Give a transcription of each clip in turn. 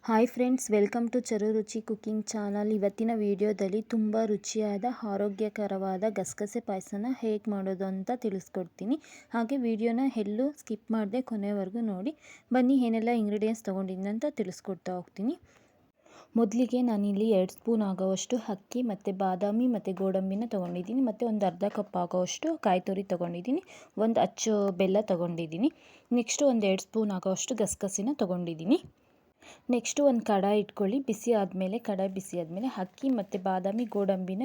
Hi friends, welcome to ಚರು ರುಚಿ cooking channel. ಇವತ್ತಿನ ವಿಡಿಯೋದಲ್ಲಿ ತುಂಬ ರುಚಿಯಾದ ಆರೋಗ್ಯಕರವಾದ ಗಸಗಸೆ ಪಾಯಸನ ಹೇಗೆ ಮಾಡೋದು ಅಂತ ತಿಳಿಸ್ಕೊಡ್ತೀನಿ. ಹಾಗೆ ವಿಡಿಯೋನ ಎಲ್ಲೂ ಸ್ಕಿಪ್ ಮಾಡದೆ ಕೊನೆವರೆಗೂ ನೋಡಿ. ಬನ್ನಿ ಏನೆಲ್ಲ ಇಂಗ್ರೀಡಿಯೆಂಟ್ಸ್ ತೊಗೊಂಡಿದ್ದೀನಿ ಅಂತ ತಿಳಿಸ್ಕೊಡ್ತಾ ಹೋಗ್ತೀನಿ. ಮೊದಲಿಗೆ ನಾನಿಲ್ಲಿ 2 ಸ್ಪೂನ್ ಆಗೋವಷ್ಟು ಅಕ್ಕಿ ಮತ್ತು ಬಾದಾಮಿ ಮತ್ತು ಗೋಡಂಬಿನ ತೊಗೊಂಡಿದ್ದೀನಿ. ಮತ್ತು ಒಂದು ಅರ್ಧ ಕಪ್ ಆಗೋವಷ್ಟು ಕಾಯಿ ತುರಿ ತೊಗೊಂಡಿದ್ದೀನಿ. ಒಂದು ಅಚ್ಚು ಬೆಲ್ಲ ತೊಗೊಂಡಿದ್ದೀನಿ. ನೆಕ್ಸ್ಟು ಒಂದು 2 ಸ್ಪೂನ್ ಆಗೋವಷ್ಟು ಗಸಗಸೆನ ತೊಗೊಂಡಿದ್ದೀನಿ. ನೆಕ್ಸ್ಟು ಒಂದು ಕಡಾಯಿ ಇಟ್ಕೊಳ್ಳಿ. ಕಡಾಯಿ ಬಿಸಿ ಆದಮೇಲೆ ಅಕ್ಕಿ ಮತ್ತು ಬಾದಾಮಿ ಗೋಡಂಬಿನ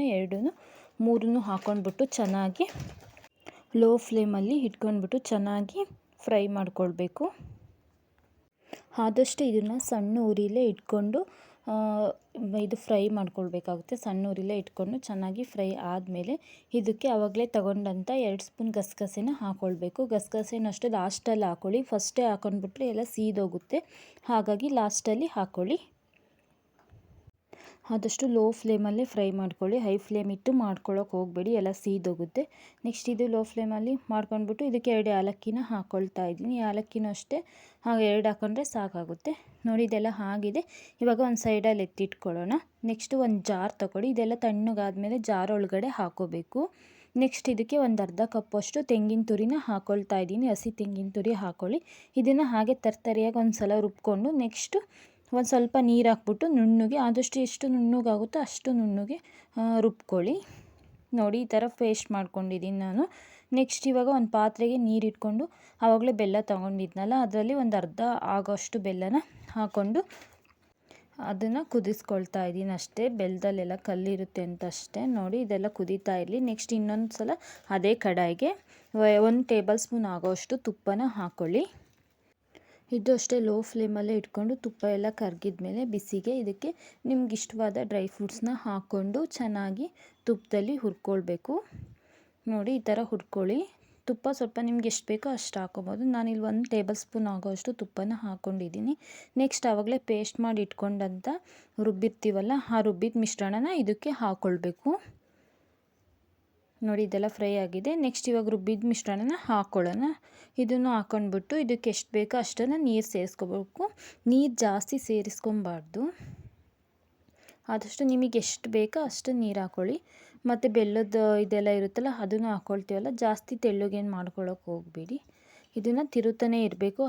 ಮೂರನ್ನು ಹಾಕ್ಕೊಂಡ್ಬಿಟ್ಟು ಚೆನ್ನಾಗಿ ಲೋ ಫ್ಲೇಮಲ್ಲಿ ಇಟ್ಕೊಂಡ್ಬಿಟ್ಟು ಚೆನ್ನಾಗಿ ಫ್ರೈ ಮಾಡ್ಕೊಳ್ಬೇಕು. ಆದಷ್ಟು ಇದನ್ನು ಸಣ್ಣ ಉರಿಲೇ ಇಟ್ಕೊಂಡು ಫ್ರೈ ಮಾಡ್ಕೊಳ್ಬೇಕಾಗುತ್ತೆ. ಸಣ್ಣ ಉರಿಲೇ ಇಟ್ಕೊಂಡು ಚೆನ್ನಾಗಿ ಫ್ರೈ ಆದಮೇಲೆ ಇದಕ್ಕೆ ಆವಾಗಲೇ ತಗೊಂಡಂಥ 2 ಸ್ಪೂನ್ ಗಸಗಸೆನ ಹಾಕ್ಕೊಳ್ಬೇಕು. ಗಸಗಸೆನ ಅಷ್ಟು ಲಾಸ್ಟಲ್ಲಿ ಹಾಕ್ಕೊಳ್ಳಿ. ಫಸ್ಟೇ ಹಾಕ್ಕೊಂಡ್ಬಿಟ್ರೆ ಎಲ್ಲ ಸೀದೋಗುತ್ತೆ. ಹಾಗಾಗಿ ಲಾಸ್ಟಲ್ಲಿ ಹಾಕ್ಕೊಳ್ಳಿ. ಆದಷ್ಟು ಲೋ ಫ್ಲೇಮಲ್ಲೇ ಫ್ರೈ ಮಾಡ್ಕೊಳ್ಳಿ. ಹೈ ಫ್ಲೇಮ್ ಇಟ್ಟು ಮಾಡ್ಕೊಳ್ಳೋಕೆ ಹೋಗಬೇಡಿ, ಎಲ್ಲ ಸೀದೋಗುತ್ತೆ. ನೆಕ್ಸ್ಟ್ ಇದು ಲೋ ಫ್ಲೇಮಲ್ಲಿ ಮಾಡ್ಕೊಂಡ್ಬಿಟ್ಟು ಇದಕ್ಕೆ 2 ಏಲಕ್ಕಿನ ಹಾಕ್ಕೊಳ್ತಾ ಇದ್ದೀನಿ. ಏಲಕ್ಕಿನೂ ಅಷ್ಟೇ ಹಾಗೆ 2 ಹಾಕ್ಕೊಂಡ್ರೆ ಸಾಕಾಗುತ್ತೆ. ನೋಡಿ, ಇದೆಲ್ಲ ಆಗಿದೆ. ಇವಾಗ ಒಂದು ಸೈಡಲ್ಲಿ ಎತ್ತಿಟ್ಕೊಳ್ಳೋಣ. ನೆಕ್ಸ್ಟು ಒಂದು ಜಾರ್ ತೊಗೊಳ್ಳಿ. ಇದೆಲ್ಲ ತಣ್ಣಗಾದ್ಮೇಲೆ ಜಾರ್ ಒಳಗಡೆ ಹಾಕ್ಕೋಬೇಕು. ನೆಕ್ಸ್ಟ್ ಇದಕ್ಕೆ ಒಂದು ಅರ್ಧ ಕಪ್ಪಷ್ಟು ತೆಂಗಿನ ತುರಿನ ಹಾಕ್ಕೊಳ್ತಾ ಇದ್ದೀನಿ. ಹಸಿ ತೆಂಗಿನ ತುರಿ ಹಾಕ್ಕೊಳ್ಳಿ. ಇದನ್ನು ಹಾಗೆ ತರ್ತರಿಯಾಗಿ ಒಂದು ಸಲ ರುಬ್ಕೊಂಡು ನೆಕ್ಸ್ಟು ಒಂದು ಸ್ವಲ್ಪ ನೀರು ಹಾಕ್ಬಿಟ್ಟು ನುಣ್ಣಗೆ, ಆದಷ್ಟು ಎಷ್ಟು ನುಣ್ಣಗಾಗುತ್ತೋ ಅಷ್ಟು ನುಣ್ಣಗೆ ರುಬ್ಕೊಳ್ಳಿ. ನೋಡಿ, ಈ ಥರ ಪೇಸ್ಟ್ ಮಾಡ್ಕೊಂಡಿದ್ದೀನಿ ನಾನು. ನೆಕ್ಸ್ಟ್ ಇವಾಗ ಒಂದು ಪಾತ್ರೆಗೆ ನೀರು ಇಟ್ಕೊಂಡು ಆವಾಗಲೇ ಬೆಲ್ಲ ತೊಗೊಂಡಿದ್ನಲ್ಲ, ಅದರಲ್ಲಿ ಒಂದು ಅರ್ಧ ಆಗೋಷ್ಟು ಬೆಲ್ಲನ ಹಾಕ್ಕೊಂಡು ಅದನ್ನು ಕುದಿಸ್ಕೊಳ್ತಾ ಇದ್ದೀನಿ ಅಷ್ಟೇ. ಬೆಲ್ಲದಲ್ಲೆಲ್ಲ ಕಲ್ಲಿರುತ್ತೆ ಅಂತ ಅಷ್ಟೇ. ನೋಡಿ, ಇದೆಲ್ಲ ಕುದೀತಾ ಇರಲಿ. ನೆಕ್ಸ್ಟ್ ಇನ್ನೊಂದು ಸಲ ಅದೇ ಕಡಾಯಿಗೆ 1 ಟೇಬಲ್ ಸ್ಪೂನ್ ಆಗೋಷ್ಟು ತುಪ್ಪನ ಹಾಕ್ಕೊಳ್ಳಿ. ಇದು ಅಷ್ಟೇ ಲೋ ಫ್ಲೇಮಲ್ಲೇ ಇಟ್ಕೊಂಡು ತುಪ್ಪ ಎಲ್ಲ ಕರಗಿದ್ಮೇಲೆ ಬಿಸಿಗೆ ಇದಕ್ಕೆ ನಿಮ್ಗೆ ಇಷ್ಟವಾದ ಡ್ರೈ ಫ್ರೂಟ್ಸ್ನ ಹಾಕ್ಕೊಂಡು ಚೆನ್ನಾಗಿ ತುಪ್ಪದಲ್ಲಿ ಹುರ್ಕೊಳ್ಬೇಕು. ನೋಡಿ, ಈ ಥರ ಹುರ್ಕೊಳ್ಳಿ. ತುಪ್ಪ ಸ್ವಲ್ಪ ನಿಮ್ಗೆ ಎಷ್ಟು ಬೇಕೋ ಅಷ್ಟು ಹಾಕ್ಕೊಬೋದು. ನಾನಿಲ್ಲಿ 1 ಟೇಬಲ್ ಸ್ಪೂನ್ ಆಗೋಷ್ಟು ತುಪ್ಪನ ಹಾಕ್ಕೊಂಡಿದ್ದೀನಿ. ನೆಕ್ಸ್ಟ್ ಆವಾಗಲೇ ಪೇಸ್ಟ್ ಮಾಡಿ ಇಟ್ಕೊಂಡಂಥ ರುಬ್ಬಿರ್ತೀವಲ್ಲ, ಆ ರುಬ್ಬಿದ ಮಿಶ್ರಣನ ಇದಕ್ಕೆ ಹಾಕ್ಕೊಳ್ಬೇಕು. ನೋಡಿ, ಇದೆಲ್ಲ ಫ್ರೈ ಆಗಿದೆ. ನೆಕ್ಸ್ಟ್ ಇವಾಗ ರುಬ್ಬಿದ ಮಿಶ್ರಣನ ಹಾಕ್ಕೊಳ್ಳೋಣ. ಇದನ್ನು ಹಾಕ್ಕೊಂಡ್ಬಿಟ್ಟು ಇದಕ್ಕೆ ಎಷ್ಟು ಬೇಕೋ ಅಷ್ಟನ್ನು ನೀರು ಸೇರಿಸ್ಕೋಬೇಕು. ನೀರು ಜಾಸ್ತಿ ಸೇರಿಸ್ಕೊಬಾರ್ದು. ಆದಷ್ಟು ನಿಮಗೆ ಎಷ್ಟು ಬೇಕೋ ಅಷ್ಟು ನೀರು ಹಾಕ್ಕೊಳ್ಳಿ. ಮತ್ತು ಬೆಲ್ಲದ ಇದೆಲ್ಲ ಇರುತ್ತಲ್ಲ ಅದನ್ನು ಹಾಕ್ಕೊಳ್ತೀವಲ್ಲ, ಜಾಸ್ತಿ ತೆಳ್ಳಗೇನು ಮಾಡ್ಕೊಳ್ಳೋಕೆ ಹೋಗಬೇಡಿ. ಇದನ್ನು ತಿರುತ್ತಾನೆ ಇರಬೇಕು.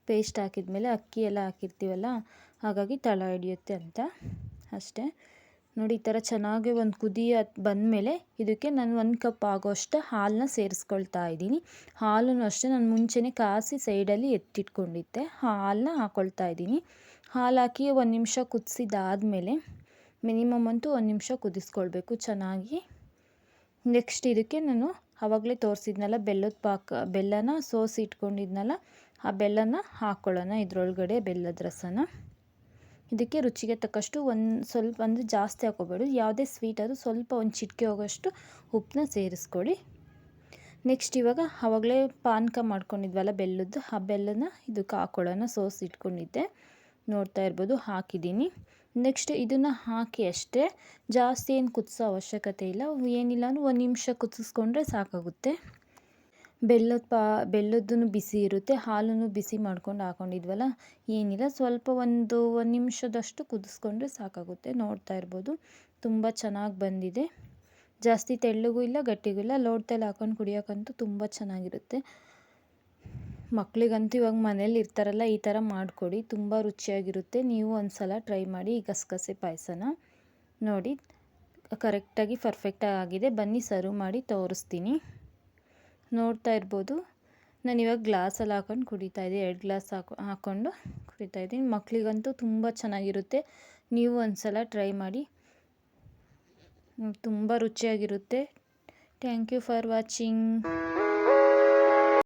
ಪೇಸ್ಟ್ ಹಾಕಿದ್ಮೇಲೆ ಅಕ್ಕಿ ಎಲ್ಲ ಹಾಕಿರ್ತೀವಲ್ಲ, ಹಾಗಾಗಿ ತಳ ಹಿಡಿಯುತ್ತೆ ಅಂತ ಅಷ್ಟೇ. ನೋಡಿ, ಈ ಥರ ಚೆನ್ನಾಗಿ ಒಂದು ಕುದಿ ಬಂದಮೇಲೆ ಇದಕ್ಕೆ ನಾನು 1 ಕಪ್ ಆಗೋಷ್ಟು ಹಾಲನ್ನ ಸೇರಿಸ್ಕೊಳ್ತಾ ಇದ್ದೀನಿ. ಹಾಲನ್ನು ಅಷ್ಟೇ ನಾನು ಮುಂಚೆನೇ ಕಾಸಿ ಸೈಡಲ್ಲಿ ಎತ್ತಿಟ್ಕೊಂಡಿದ್ದೆ. ಹಾಲನ್ನ ಹಾಕ್ಕೊಳ್ತಾ ಇದ್ದೀನಿ. ಹಾಲು ಹಾಕಿ 1 ನಿಮಿಷ ಕುದಿಸಿದಾದ್ಮೇಲೆ, ಮಿನಿಮಮ್ ಅಂತೂ 1 ನಿಮಿಷ ಕುದಿಸ್ಕೊಳ್ಬೇಕು ಚೆನ್ನಾಗಿ. ನೆಕ್ಸ್ಟ್ ಇದಕ್ಕೆ ನಾನು ಆವಾಗಲೇ ತೋರಿಸಿದ್ನಲ್ಲ ಬೆಲ್ಲನ ಸೋಸಿ ಇಟ್ಕೊಂಡಿದ್ನಲ್ಲ, ಆ ಬೆಲ್ಲನ ಹಾಕ್ಕೊಳ್ಳೋಣ ಇದರೊಳಗಡೆ, ಬೆಲ್ಲದ ರಸನ. ಇದಕ್ಕೆ ರುಚಿಗೆ ತಕ್ಕಷ್ಟು ಸ್ವಲ್ಪ ಅಂದರೆ ಜಾಸ್ತಿ ಹಾಕೋಬೇಡಿ. ಯಾವುದೇ ಸ್ವೀಟ್ ಅದು ಸ್ವಲ್ಪ ಒಂದು ಚಿಟಿಕೆ ಹೋಗೋಷ್ಟು ಉಪ್ಪನ್ನ ಸೇರಿಸ್ಕೊಳ್ಳಿ. ನೆಕ್ಸ್ಟ್ ಇವಾಗ ಆವಾಗಲೇ ಪಾನಕ ಮಾಡ್ಕೊಂಡಿದ್ವಲ್ಲ ಬೆಲ್ಲದ್ದು, ಆ ಬೆಲ್ಲನ ಇದಕ್ಕೆ ಹಾಕ್ಕೊಳ್ಳೋಣ. ಸೋಸಿ ಇಟ್ಕೊಂಡಿದ್ದೆ, ನೋಡ್ತಾ ಇರ್ಬೋದು, ಹಾಕಿದ್ದೀನಿ. ನೆಕ್ಸ್ಟ್ ಇದನ್ನು ಹಾಕಿ ಅಷ್ಟೇ, ಜಾಸ್ತಿ ಏನು ಕುದಿಸೋ ಅವಶ್ಯಕತೆ ಇಲ್ಲ. ಏನಿಲ್ಲ ಅಂದ್ರೆ 1 ನಿಮಿಷ ಕುದಿಸ್ಕೊಂಡ್ರೆ ಸಾಕಾಗುತ್ತೆ. ಬೆಲ್ಲದ್ದು ಬಿಸಿ ಇರುತ್ತೆ, ಹಾಲನ್ನು ಬಿಸಿ ಮಾಡ್ಕೊಂಡು ಹಾಕ್ಕೊಂಡಿದ್ವಲ್ಲ, ಏನಿಲ್ಲ, ಸ್ವಲ್ಪ ಒಂದು ನಿಮಿಷದಷ್ಟು ಕುದಿಸ್ಕೊಂಡ್ರೆ ಸಾಕಾಗುತ್ತೆ. ನೋಡ್ತಾ ಇರ್ಬೋದು, ತುಂಬ ಚೆನ್ನಾಗಿ ಬಂದಿದೆ. ಜಾಸ್ತಿ ತೆಳ್ಳಗೂ ಇಲ್ಲ ಗಟ್ಟಿಗೂ ಇಲ್ಲ. ಲೋಟದಲ್ಲಿ ಹಾಕೊಂಡು ಕುಡಿಯೋಕ್ಕಂತೂ ತುಂಬ ಚೆನ್ನಾಗಿರುತ್ತೆ. ಮಕ್ಕಳಿಗಂತೂ ಇವಾಗ ಮನೇಲಿ ಇರ್ತಾರಲ್ಲ, ಈ ಥರ ಮಾಡಿಕೊಡಿ, ತುಂಬ ರುಚಿಯಾಗಿರುತ್ತೆ. ನೀವು ಒಂದು ಸಲ ಟ್ರೈ ಮಾಡಿ ಈ ಗಸಗಸೆ ಪಾಯಸನ. ನೋಡಿ, ಕರೆಕ್ಟಾಗಿ ಪರ್ಫೆಕ್ಟಾಗಿ ಆಗಿದೆ. ಬನ್ನಿ ಸರ್ವ್ ಮಾಡಿ ತೋರಿಸ್ತೀನಿ. ನೋಡ್ತಾ ಇರ್ಬೋದು, ನಾನು ಇವಾಗ ಗ್ಲಾಸಲ್ಲಿ ಹಾಕೊಂಡು ಕುಡಿತಾಯಿದ್ದೆ. 2 ಗ್ಲಾಸ್ ಹಾಕ್ಕೊಂಡು ಕುಡಿತಾಯಿದ್ದೀನಿ. ಮಕ್ಕಳಿಗಂತೂ ತುಂಬ ಚೆನ್ನಾಗಿರುತ್ತೆ. ನೀವು ಒಂದು ಸಲ ಟ್ರೈ ಮಾಡಿ, ತುಂಬ ರುಚಿಯಾಗಿರುತ್ತೆ. Thank you for watching.